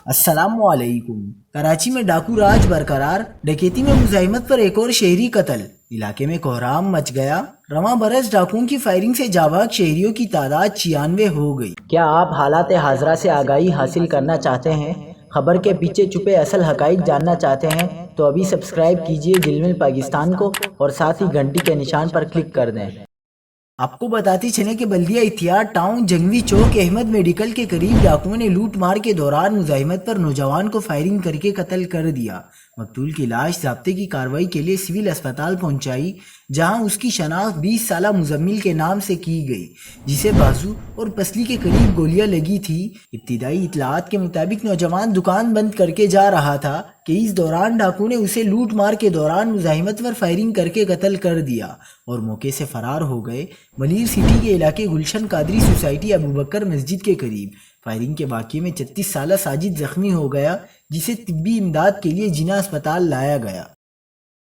السلام علیکم۔ کراچی میں ڈاکو راج برقرار، ڈکیتی میں مزاحمت پر ایک اور شہری قتل، علاقے میں کوہرام مچ گیا۔ رواں برس ڈاکوؤں کی فائرنگ سے جاں بحق شہریوں کی تعداد 96 ہو گئی۔ کیا آپ حالات حاضرہ سے آگاہی حاصل کرنا چاہتے ہیں؟ خبر کے پیچھے چھپے اصل حقائق جاننا چاہتے ہیں تو ابھی سبسکرائب کیجئے جلمل پاکستان کو اور ساتھ ہی گھنٹی کے نشان پر کلک کر دیں۔ آپ کو بتاتے چلیں کہ بلدیہ اتحاد ٹاؤن جنگوی چوک احمد میڈیکل کے قریب ڈاکوؤں نے لوٹ مار کے دوران مزاحمت پر نوجوان کو فائرنگ کر کے قتل کر دیا۔ مقتول کی لاش ضابطے کی کارروائی کے لیے سول اسپتال پہنچائی، جہاں اس کی شناخت 20 سالہ مزمل کے نام سے کی گئی، جسے بازو اور پسلی کے قریب گولیاں لگی تھی۔ ابتدائی اطلاعات کے مطابق نوجوان دکان بند کر کے جا رہا تھا کہ اس دوران ڈاکو نے اسے لوٹ مار کے دوران مزاحمت پر فائرنگ کر کے قتل کر دیا اور موقع سے فرار ہو گئے۔ ملیر سٹی کے علاقے گلشن قادری سوسائٹی ابوبکر مسجد کے قریب فائرنگ کے واقعے میں 36 سالہ ساجد زخمی ہو گیا، جسے طبی امداد کے لیے جناح اسپتال لایا گیا۔